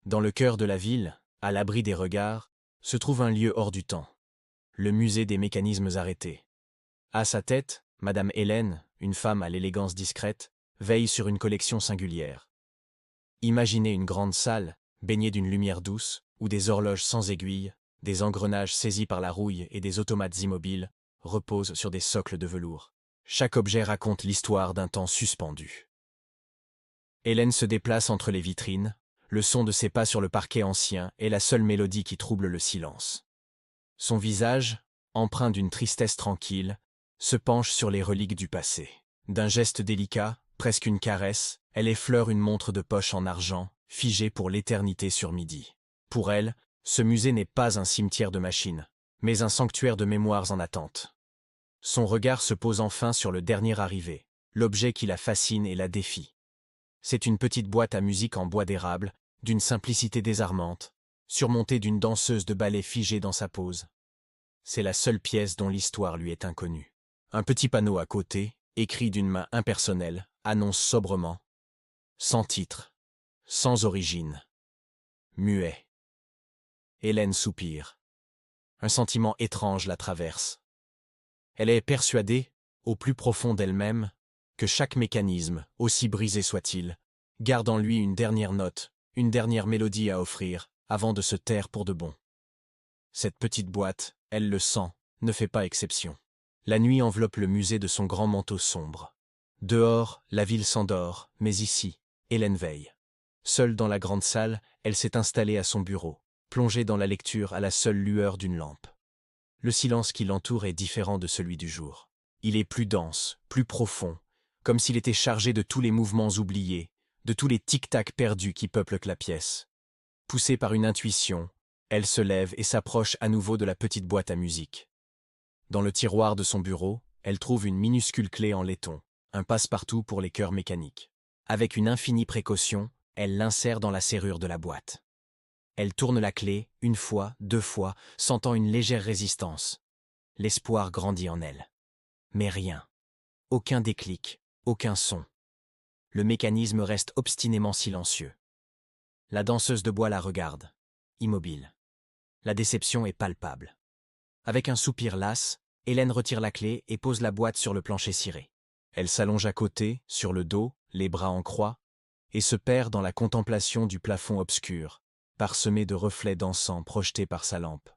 Dans le cœur de la ville, à l'abri des regards, se trouve un lieu hors du temps. Le musée des mécanismes arrêtés. À sa tête, Madame Hélène, une femme à l'élégance discrète, veille sur une collection singulière. Imaginez une grande salle, baignée d'une lumière douce, où des horloges sans aiguille, des engrenages saisis par la rouille et des automates immobiles reposent sur des socles de velours. Chaque objet raconte l'histoire d'un temps suspendu. Hélène se déplace entre les vitrines, le son de ses pas sur le parquet ancien est la seule mélodie qui trouble le silence. Son visage, empreint d'une tristesse tranquille, se penche sur les reliques du passé. D'un geste délicat, presque une caresse, elle effleure une montre de poche en argent, figée pour l'éternité sur midi. Pour elle, ce musée n'est pas un cimetière de machines, mais un sanctuaire de mémoires en attente. Son regard se pose enfin sur le dernier arrivé, l'objet qui la fascine et la défie. C'est une petite boîte à musique en bois d'érable, d'une simplicité désarmante, surmontée d'une danseuse de ballet figée dans sa pose. C'est la seule pièce dont l'histoire lui est inconnue. Un petit panneau à côté, écrit d'une main impersonnelle, annonce sobrement « Sans titre, sans origine, muet ». Hélène soupire. Un sentiment étrange la traverse. Elle est persuadée, au plus profond d'elle-même, que chaque mécanisme, aussi brisé soit-il, garde en lui une dernière note, une dernière mélodie à offrir, avant de se taire pour de bon. Cette petite boîte, elle le sent, ne fait pas exception. La nuit enveloppe le musée de son grand manteau sombre. Dehors, la ville s'endort, mais ici, Hélène veille. Seule dans la grande salle, elle s'est installée à son bureau, plongée dans la lecture à la seule lueur d'une lampe. Le silence qui l'entoure est différent de celui du jour. Il est plus dense, plus profond, comme s'il était chargé de tous les mouvements oubliés, de tous les tic-tac perdus qui peuplent la pièce. Poussée par une intuition, elle se lève et s'approche à nouveau de la petite boîte à musique. Dans le tiroir de son bureau, elle trouve une minuscule clé en laiton, un passe-partout pour les cœurs mécaniques. Avec une infinie précaution, elle l'insère dans la serrure de la boîte. Elle tourne la clé, une fois, deux fois, sentant une légère résistance. L'espoir grandit en elle. Mais rien. Aucun déclic, aucun son. Le mécanisme reste obstinément silencieux. La danseuse de bois la regarde, immobile. La déception est palpable. Avec un soupir las, Hélène retire la clé et pose la boîte sur le plancher ciré. Elle s'allonge à côté, sur le dos, les bras en croix, et se perd dans la contemplation du plafond obscur, parsemé de reflets d'encens projetés par sa lampe.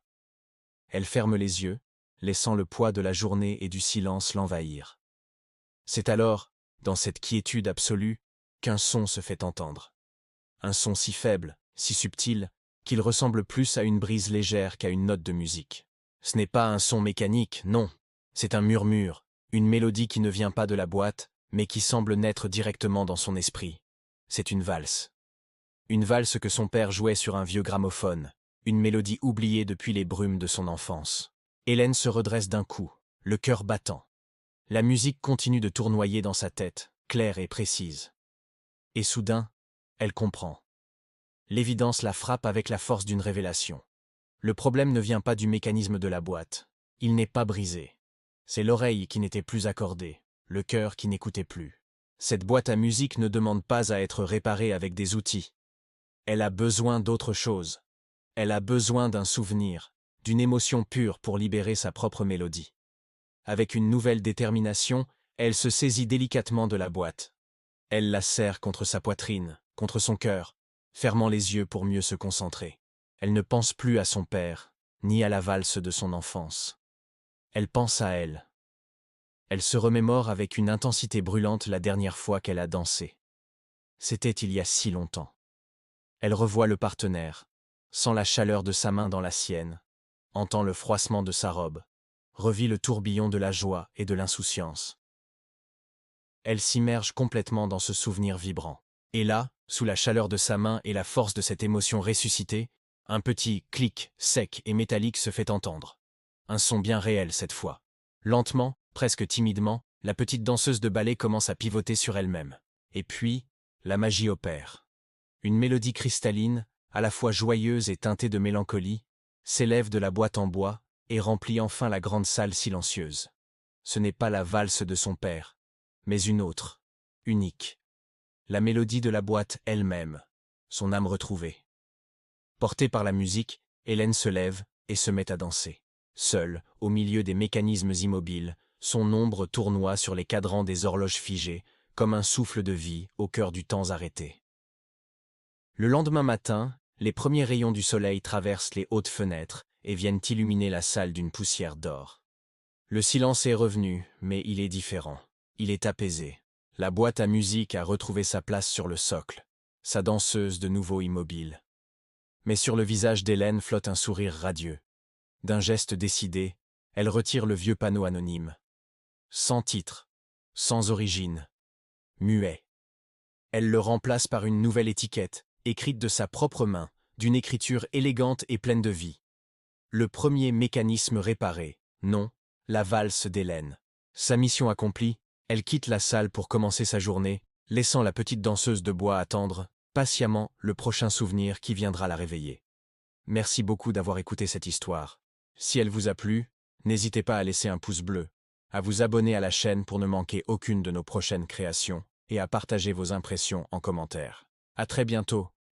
Elle ferme les yeux, laissant le poids de la journée et du silence l'envahir. C'est alors, dans cette quiétude absolue, qu'un son se fait entendre. Un son si faible, si subtil, qu'il ressemble plus à une brise légère qu'à une note de musique. Ce n'est pas un son mécanique, non, c'est un murmure, une mélodie qui ne vient pas de la boîte, mais qui semble naître directement dans son esprit. C'est une valse. Une valse que son père jouait sur un vieux gramophone, une mélodie oubliée depuis les brumes de son enfance. Hélène se redresse d'un coup, le cœur battant. La musique continue de tournoyer dans sa tête, claire et précise. Et soudain, elle comprend. L'évidence la frappe avec la force d'une révélation. Le problème ne vient pas du mécanisme de la boîte. Il n'est pas brisé. C'est l'oreille qui n'était plus accordée, le cœur qui n'écoutait plus. Cette boîte à musique ne demande pas à être réparée avec des outils. Elle a besoin d'autre chose. Elle a besoin d'un souvenir, d'une émotion pure pour libérer sa propre mélodie. Avec une nouvelle détermination, elle se saisit délicatement de la boîte. Elle la serre contre sa poitrine, contre son cœur, fermant les yeux pour mieux se concentrer. Elle ne pense plus à son père, ni à la valse de son enfance. Elle pense à elle. Elle se remémore avec une intensité brûlante la dernière fois qu'elle a dansé. C'était il y a si longtemps. Elle revoit le partenaire, sent la chaleur de sa main dans la sienne, entend le froissement de sa robe, revit le tourbillon de la joie et de l'insouciance. Elle s'immerge complètement dans ce souvenir vibrant. Et là, sous la chaleur de sa main et la force de cette émotion ressuscitée, un petit clic sec et métallique se fait entendre. Un son bien réel cette fois. Lentement, presque timidement, la petite danseuse de ballet commence à pivoter sur elle-même. Et puis, la magie opère. Une mélodie cristalline, à la fois joyeuse et teintée de mélancolie, s'élève de la boîte en bois et remplit enfin la grande salle silencieuse. Ce n'est pas la valse de son père, mais une autre, unique. La mélodie de la boîte elle-même, son âme retrouvée. Portée par la musique, Hélène se lève et se met à danser. Seule, au milieu des mécanismes immobiles, son ombre tournoie sur les cadrans des horloges figées, comme un souffle de vie au cœur du temps arrêté. Le lendemain matin, les premiers rayons du soleil traversent les hautes fenêtres et viennent illuminer la salle d'une poussière d'or. Le silence est revenu, mais il est différent. Il est apaisé. La boîte à musique a retrouvé sa place sur le socle, sa danseuse de nouveau immobile. Mais sur le visage d'Hélène flotte un sourire radieux. D'un geste décidé, elle retire le vieux panneau anonyme. Sans titre, sans origine, muet. Elle le remplace par une nouvelle étiquette, écrite de sa propre main, d'une écriture élégante et pleine de vie. Le premier mécanisme réparé, non, la valse d'Hélène. Sa mission accomplie, elle quitte la salle pour commencer sa journée, laissant la petite danseuse de bois attendre, patiemment, le prochain souvenir qui viendra la réveiller. Merci beaucoup d'avoir écouté cette histoire. Si elle vous a plu, n'hésitez pas à laisser un pouce bleu, à vous abonner à la chaîne pour ne manquer aucune de nos prochaines créations, et à partager vos impressions en commentaire. À très bientôt.